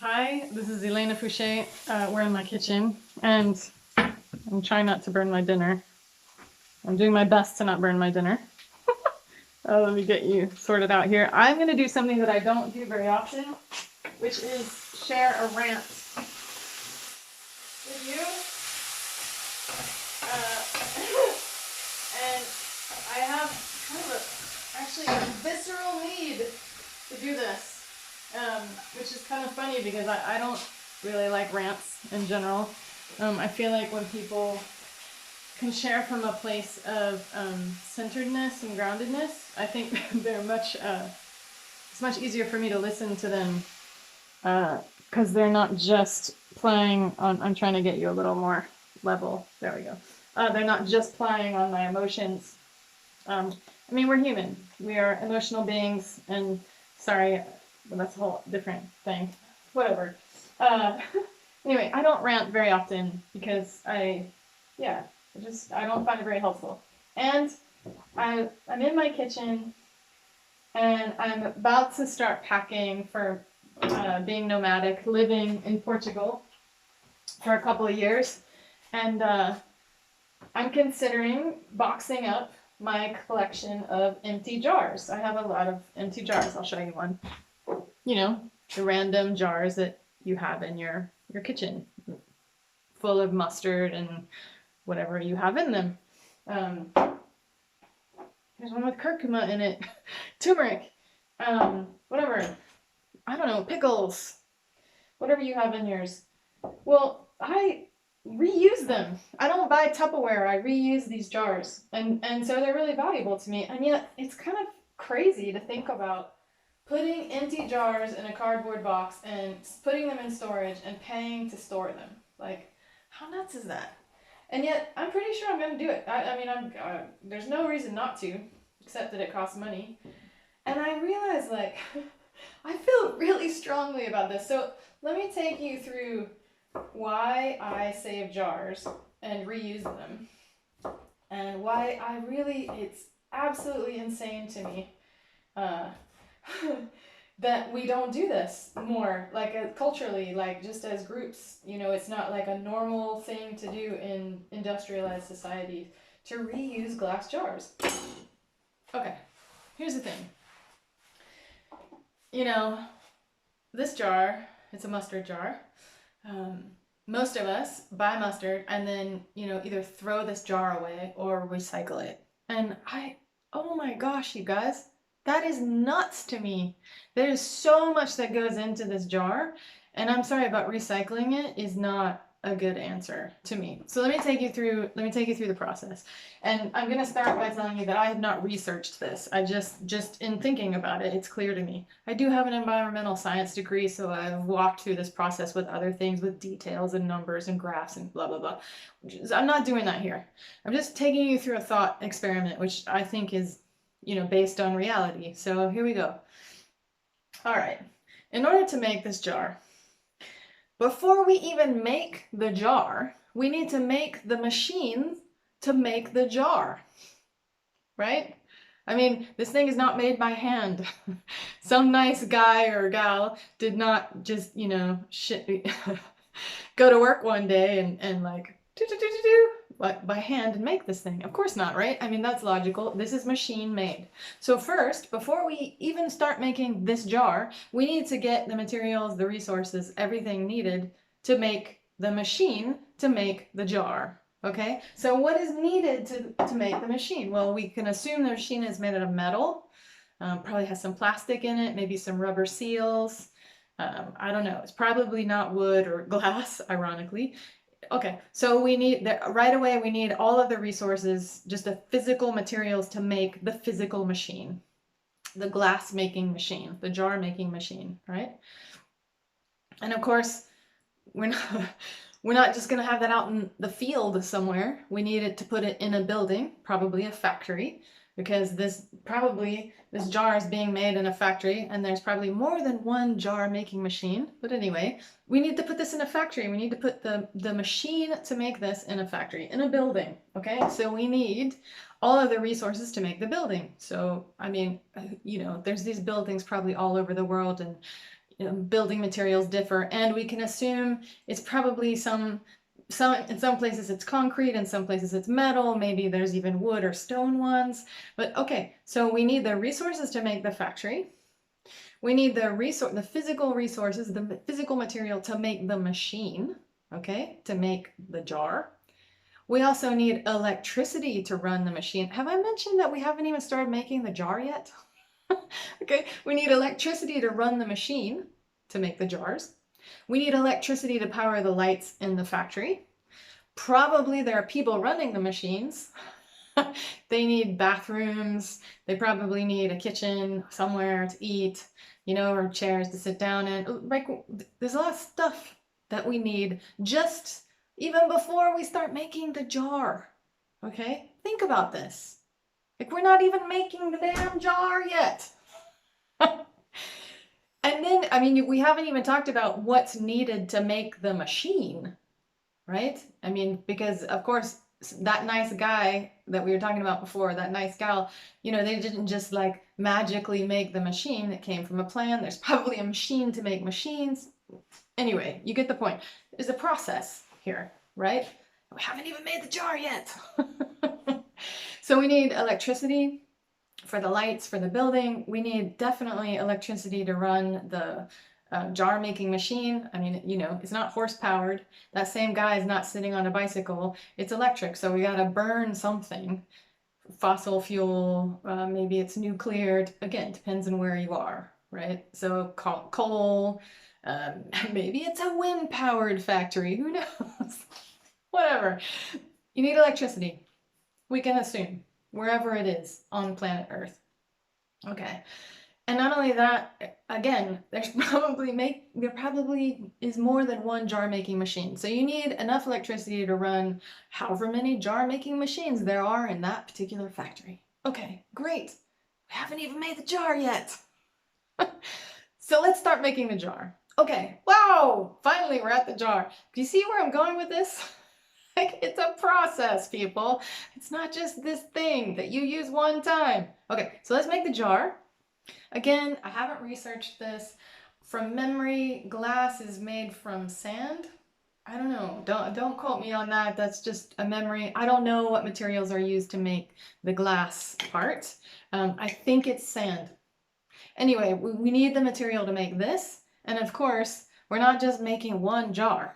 Hi, this is Elena Fouché. We're in my kitchen, and I'm trying not to burn my dinner. I'm doing my best to not burn my dinner. Let me get you sorted out here. I'm going to do something that I don't do very often, which is share a rant with you. And I have kind of actually a visceral need to do this, which is kind of funny because I don't really like rants in general. I feel like when people can share from a place of centeredness and groundedness, I think they're it's much easier for me to listen to them because they're not just playing on, I'm trying to get you a little more level, there we go. They're not just playing on my emotions. I mean, we're human. We are emotional beings, and sorry, but that's a whole different thing. Whatever. Anyway, I don't rant very often because I don't find it very helpful. And I'm in my kitchen, and I'm about to start packing for being nomadic, living in Portugal for a couple of years, and I'm considering boxing up my collection of empty jars. I have a lot of empty jars. I'll show you one. You know, the random jars that you have in your kitchen, full of mustard and whatever you have in them. There's one with curcuma in it, turmeric, whatever. I don't know, pickles, whatever you have in yours. Well, I reuse them. I don't buy Tupperware. I reuse these jars, and so they're really valuable to me. And yet, it's kind of crazy to think about putting empty jars in a cardboard box and putting them in storage and paying to store them. Like, how nuts is that? And yet, I'm pretty sure I'm going to do it. I mean, there's no reason not to, except that it costs money. And I realize, like, I feel really strongly about this. So let me take you through why I save jars and reuse them, and why it's absolutely insane to me that we don't do this more, like culturally, like just as groups. You know, it's not like a normal thing to do in industrialized societies to reuse glass jars. Okay, here's the thing. You know, this jar, it's a mustard jar. Most of us buy mustard and then, either throw this jar away or recycle it. And oh my gosh, you guys, that is nuts to me. There is so much that goes into this jar, and I'm sorry, but recycling it is not a good answer to me. So let me take you through the process. And I'm going to start by telling you that I have not researched this. I just in thinking about it, it's clear to me. I do have an environmental science degree, so I've walked through this process with other things, with details and numbers and graphs and blah, blah, blah. I'm not doing that here. I'm just taking you through a thought experiment, which I think is, based on reality. So here we go. All right. In order to make this jar, before we even make the jar, we need to make the machine to make the jar, right? I mean, this thing is not made by hand. Some nice guy or gal did not just, go to work one day and like, by hand and make this thing. Of course not, right? I mean, that's logical. This is machine made. So first, before we even start making this jar, we need to get the materials, the resources, everything needed to make the machine to make the jar. Okay, so what is needed to make the machine? Well, we can assume the machine is made out of metal, probably has some plastic in it, maybe some rubber seals. I don't know. It's probably not wood or glass, ironically. Okay, so we need right away. We need all of the resources, just the physical materials to make the physical machine, the glass making machine, the jar making machine, right? And of course, we're not just going to have that out in the field somewhere. We need to put it in a building, probably a factory, because this jar is being made in a factory, and there's probably more than one jar making machine. But anyway, we need to put this in a factory. We need to put the machine to make this in a factory, in a building. Okay, so we need all of the resources to make the building. So I mean, there's these buildings probably all over the world, and building materials differ, and we can assume it's probably in some places it's concrete, in some places it's metal, maybe there's even wood or stone ones. But okay, so we need the resources to make the factory. We need the physical resources, the physical material to make the machine, okay, to make the jar. We also need electricity to run the machine. Have I mentioned that we haven't even started making the jar yet? Okay, we need electricity to run the machine to make the jars. We need electricity to power the lights in the factory. Probably there are people running the machines. They need bathrooms. They probably need a kitchen somewhere to eat, or chairs to sit down in. Like, there's a lot of stuff that we need just even before we start making the jar. Okay? Think about this. Like, we're not even making the damn jar yet. And then, I mean, we haven't even talked about what's needed to make the machine, right? I mean, because of course, that nice guy that we were talking about before, that nice gal, they didn't just like magically make the machine. It came from a plan. There's probably a machine to make machines. Anyway, you get the point. There's a process here, right? We haven't even made the jar yet. So we need electricity for the lights, for the building. We need definitely electricity to run the jar making machine. I mean, it's not horse powered. That same guy is not sitting on a bicycle. It's electric, so we gotta burn something. Fossil fuel, maybe it's nuclear. Again, depends on where you are, right? So coal, maybe it's a wind powered factory. Who knows? Whatever. You need electricity. We can assume wherever it is on planet Earth. Okay. And not only that, again, there probably is more than one jar making machine. So you need enough electricity to run however many jar making machines there are in that particular factory. Okay, great. We haven't even made the jar yet. So let's start making the jar. Okay, wow, finally we're at the jar. Do you see where I'm going with this? Like, it's a process, people. It's not just this thing that you use one time. Okay, so let's make the jar. Again, I haven't researched this. From memory, glass is made from sand. I don't know. Don't quote me on that. That's just a memory. I don't know what materials are used to make the glass part. I think it's sand. Anyway, we need the material to make this. And of course, we're not just making one jar.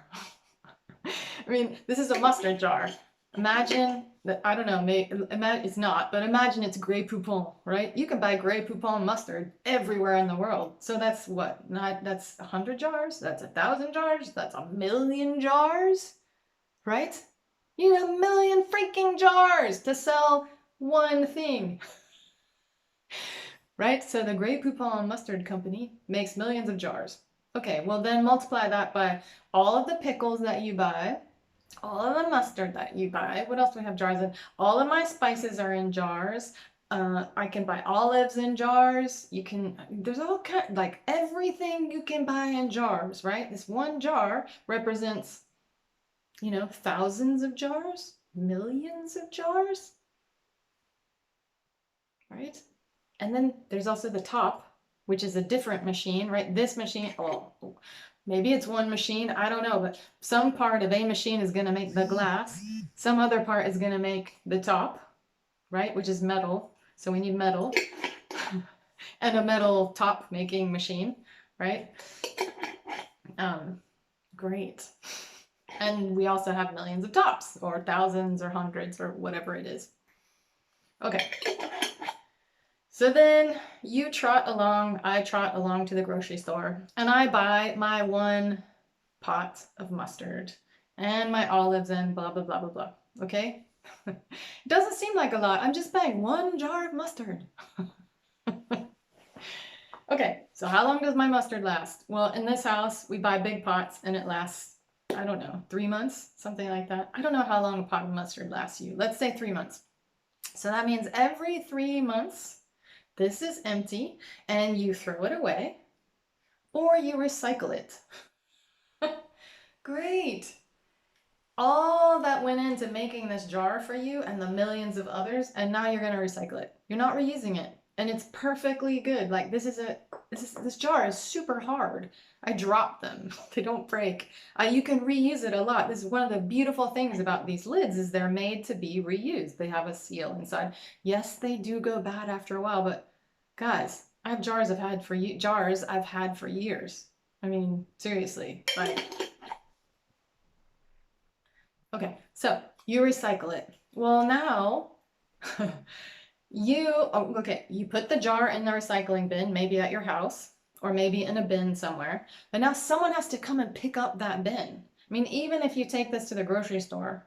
I mean, this is a mustard jar. Imagine that, I don't know, it's not, but imagine it's Grey Poupon, right? You can buy Grey Poupon mustard everywhere in the world. So that's what? That's 100 jars? That's 1,000 jars? That's 1,000,000 jars, right? You need 1,000,000 freaking jars to sell one thing. Right? So the Grey Poupon mustard company makes millions of jars. Okay, well then multiply that by all of the pickles that you buy, all of the mustard that you buy. What else do we have jars in? All of my spices are in jars. I can buy olives in jars. There's all kind, like everything you can buy in jars, right? This one jar represents, thousands of jars, millions of jars, right? And then there's also the top, which is a different machine, right? This machine, maybe it's one machine, I don't know, but some part of a machine is going to make the glass. Some other part is going to make the top, right? Which is metal. So we need metal and a metal top making machine, right? Great. And we also have millions of tops or thousands or hundreds or whatever it is. Okay. So then you trot along, I trot along to the grocery store, and I buy my one pot of mustard and my olives and blah, blah, blah, blah, blah. Okay? It doesn't seem like a lot. I'm just buying one jar of mustard. Okay, so how long does my mustard last? Well, in this house, we buy big pots and it lasts, I don't know, 3 months, something like that. I don't know how long a pot of mustard lasts you. Let's say 3 months. So that means every 3 months, this is empty and you throw it away or you recycle it. Great. All that went into making this jar for you and the millions of others, and now you're going to recycle it. You're not reusing it. and it's perfectly good. Like this jar is super hard. I drop them. They don't break. You can reuse it a lot. This is one of the beautiful things about these lids is they're made to be reused. They have a seal inside. Yes, they do go bad after a while, but guys, I have jars I've had for years. I mean, seriously. Like, okay, so you recycle it. Well, now you put the jar in the recycling bin, maybe at your house or maybe in a bin somewhere. But now someone has to come and pick up that bin. I mean, even if you take this to the grocery store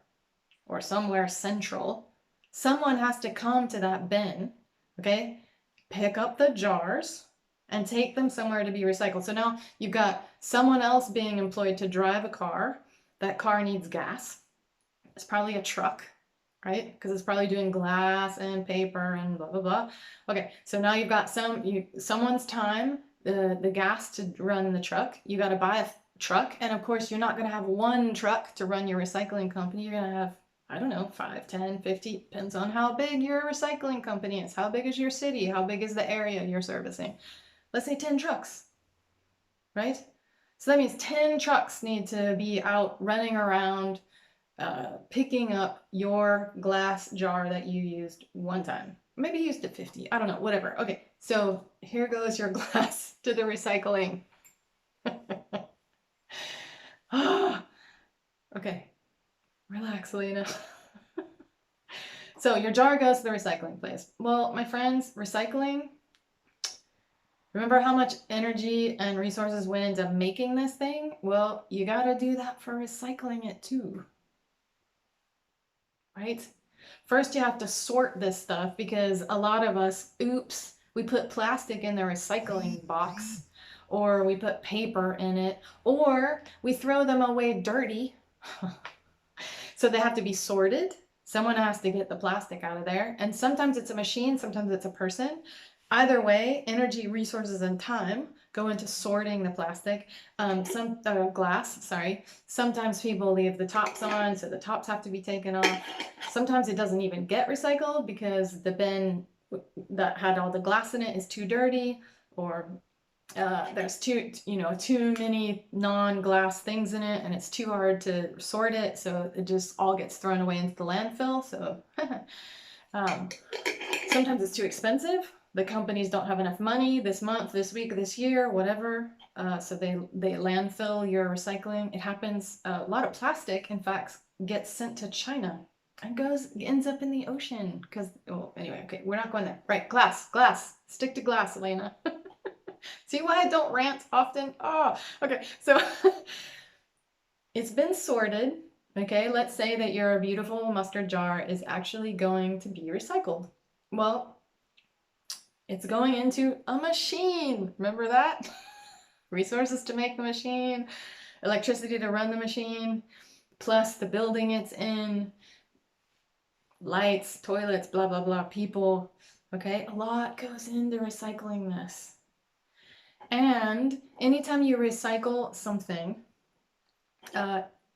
or somewhere central, someone has to come to that bin, okay? Pick up the jars and take them somewhere to be recycled. So now you've got someone else being employed to drive a car. That car needs gas. It's probably a truck, right? Because it's probably doing glass and paper and blah, blah, blah. Okay, so now you've got someone's time, the gas to run the truck. You got to buy a truck. And of course, you're not going to have one truck to run your recycling company. You're going to have, I don't know, 5, 10, 50, depends on how big your recycling company is. How big is your city? How big is the area you're servicing? Let's say 10 trucks, right? So that means 10 trucks need to be out running around picking up your glass jar that you used one time. Maybe you used it 50, I don't know, whatever. Okay, so here goes your glass to the recycling. Okay, relax, Lena. So your jar goes to the recycling place. Well, my friends, recycling, remember how much energy and resources went into making this thing? Well, you gotta do that for recycling it too. Right? First, you have to sort this stuff because a lot of us, oops, we put plastic in the recycling box, or we put paper in it, or we throw them away dirty. So they have to be sorted. Someone has to get the plastic out of there. And sometimes it's a machine, sometimes it's a person. Either way, energy, resources, and time go into sorting the plastic. Glass, sorry. Sometimes people leave the tops on, so the tops have to be taken off. Sometimes it doesn't even get recycled because the bin that had all the glass in it is too dirty, or there's too many non-glass things in it and it's too hard to sort it, so it just all gets thrown away into the landfill. So sometimes it's too expensive. The companies don't have enough money this month, this week, this year, whatever. So they landfill your recycling. It happens. A lot of plastic, in fact, gets sent to China and ends up in the ocean because, well, anyway, okay, we're not going there. Right, glass. Stick to glass, Elena. See why I don't rant often? Oh, okay. So it's been sorted. Okay, let's say that your beautiful mustard jar is actually going to be recycled. Well, it's going into a machine. Remember that? Resources to make the machine, electricity to run the machine, plus the building it's in, lights, toilets, blah, blah, blah, people. Okay, a lot goes into recycling this. And anytime you recycle something,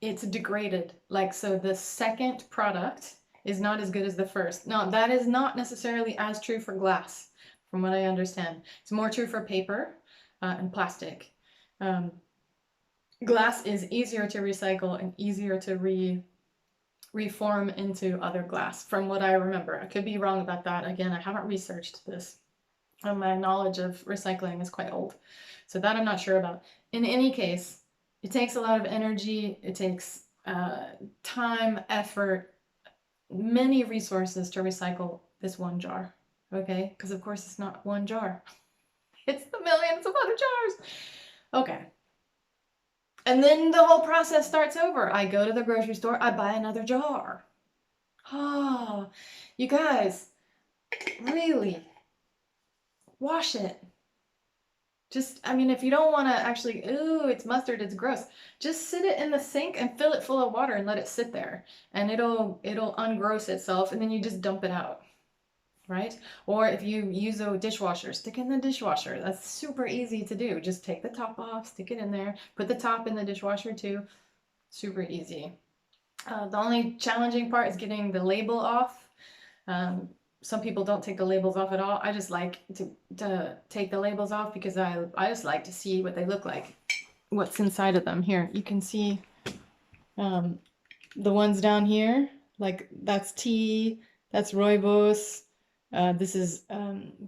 it's degraded. Like, so the second product is not as good as the first. Now, that is not necessarily as true for glass, from what I understand. It's more true for paper and plastic. Glass is easier to recycle and easier to reform into other glass, from what I remember. I could be wrong about that. Again, I haven't researched this. My knowledge of recycling is quite old, so that I'm not sure about. In any case, it takes a lot of energy, it takes time, effort, many resources to recycle this one jar, okay? Because of course it's not one jar. It's the millions of other jars. Okay. And then the whole process starts over. I go to the grocery store, I buy another jar. Oh, you guys, really? Wash it. Just, I mean, if you don't want to actually, ooh, it's mustard, it's gross. Just sit it in the sink and fill it full of water and let it sit there. And it'll ungross itself, and then you just dump it out, right? Or if you use a dishwasher, stick it in the dishwasher. That's super easy to do. Just take the top off, stick it in there, put the top in the dishwasher too. Super easy. The only challenging part is getting the label off. some people don't take the labels off at all. I just like to take the labels off because I just like to see what they look like, what's inside of them. Here, you can see the ones down here, like that's tea, that's rooibos, this is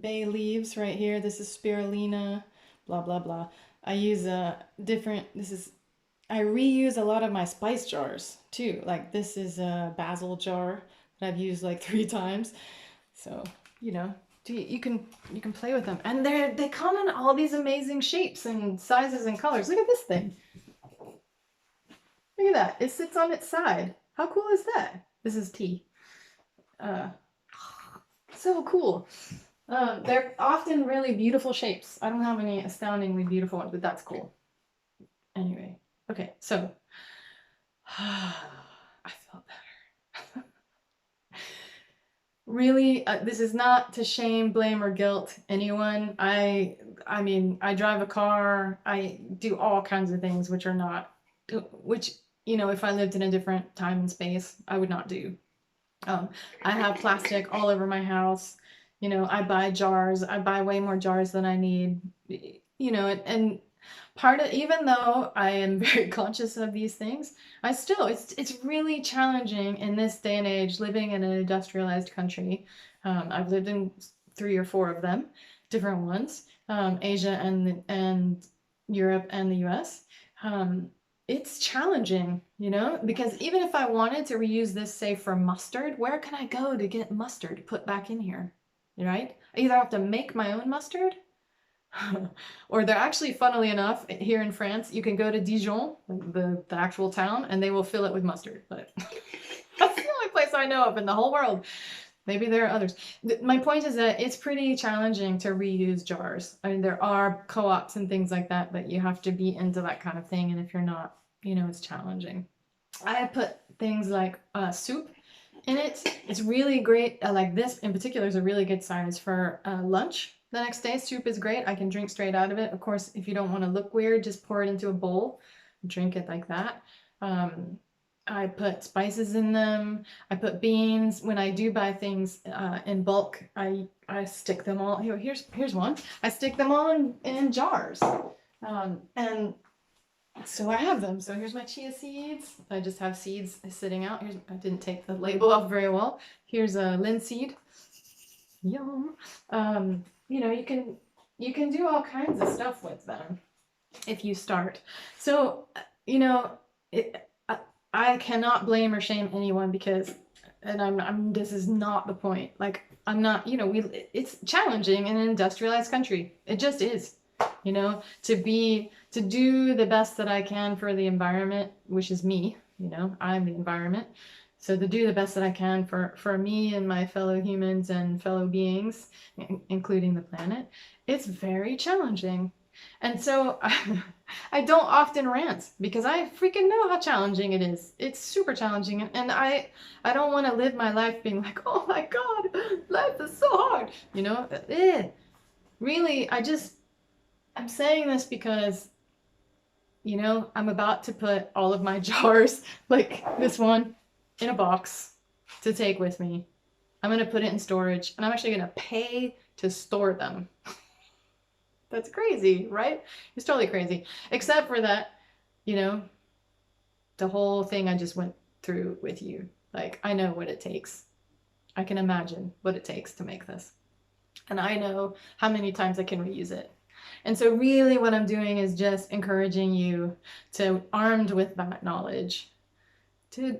bay leaves right here, this is spirulina, blah, blah, blah. I use I reuse a lot of my spice jars too. Like this is a basil jar that I've used like 3 times. So, you know, you can play with them. And they come in all these amazing shapes and sizes and colors. Look at this thing. Look at that. It sits on its side. How cool is that? This is tea. So cool. They're often really beautiful shapes. I don't have any astoundingly beautiful ones, but that's cool. Anyway, okay, so I felt better. Really, this is not to shame, blame, or guilt anyone. I mean, I drive a car. I do all kinds of things which are not, which, you know, if I lived in a different time and space, I would not do. I have plastic all over my house. You know, I buy jars. I buy way more jars than I need. You know, and part of, even though I am very conscious of these things, I still, it's really challenging in this day and age living in an industrialized country. I've lived in 3 or 4 of them, different ones, Asia and Europe and the US. It's challenging, you know, because even if I wanted to reuse this, say for mustard, where can I go to get mustard put back in here, right? I either have to make my own mustard or they're actually, funnily enough, here in France, you can go to Dijon, the actual town, and they will fill it with mustard. But that's the only place I know of in the whole world. Maybe there are others. My point is that it's pretty challenging to reuse jars. I mean, there are co-ops and things like that, but you have to be into that kind of thing. And if you're not, you know, it's challenging. I put things like soup in it. It's really great. Like this in particular is a really good size for lunch. The next day, soup is great. I can drink straight out of it. Of course, if you don't want to look weird, just pour it into a bowl, drink it like that. I put spices in them. I put beans. When I do buy things in bulk, I stick them all. Here's one. I stick them all in jars. And so I have them. So here's my chia seeds. I just have seeds sitting out. I didn't take the label off very well. Here's a linseed. Yum. You know, you can do all kinds of stuff with them if you start. So, you know, I cannot blame or shame anyone because, and this is not the point. Like, I'm not, you know, it's challenging in an industrialized country. It just is, you know, to do the best that I can for the environment, which is me, you know, I'm the environment. So to do the best that I can for me and my fellow humans and fellow beings, including the planet, it's very challenging. And so I don't often rant because I freaking know how challenging it is. It's super challenging. And I don't want to live my life being like, oh my God, life is so hard. You know, really, I'm saying this because, you know, I'm about to put all of my jars, like this one, in a box to take with me. I'm going to put it in storage and I'm actually going to pay to store them. That's crazy, right? It's totally crazy. Except for that, you know, the whole thing I just went through with you. Like, I know what it takes. I can imagine what it takes to make this. And I know how many times I can reuse it. And so really what I'm doing is just encouraging you to, armed with that knowledge, to,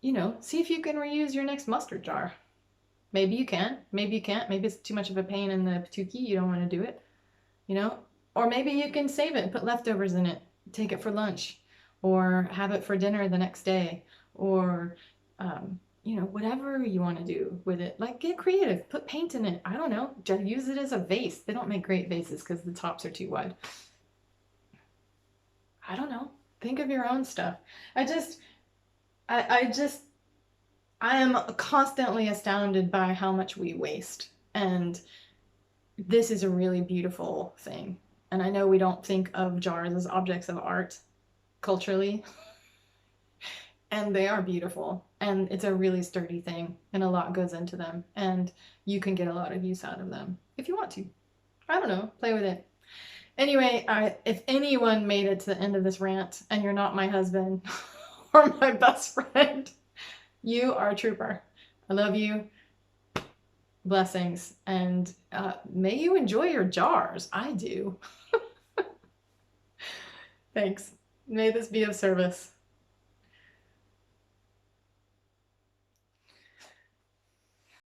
you know, see if you can reuse your next mustard jar. Maybe you can, maybe you can't. Maybe it's too much of a pain in the patookie. You don't want to do it, you know? Or maybe you can save it and put leftovers in it, take it for lunch, or have it for dinner the next day, or, you know, whatever you want to do with it. Like, get creative, put paint in it. I don't know, just use it as a vase. They don't make great vases because the tops are too wide. I don't know. Think of your own stuff. I am constantly astounded by how much we waste. And this is a really beautiful thing. And I know we don't think of jars as objects of art culturally. and they are beautiful, and it's a really sturdy thing, and a lot goes into them, and you can get a lot of use out of them if you want to. I don't know, play with it. Anyway, if anyone made it to the end of this rant and you're not my husband or my best friend, you are a trooper. I love you. Blessings. And may you enjoy your jars. I do. Thanks. May this be of service.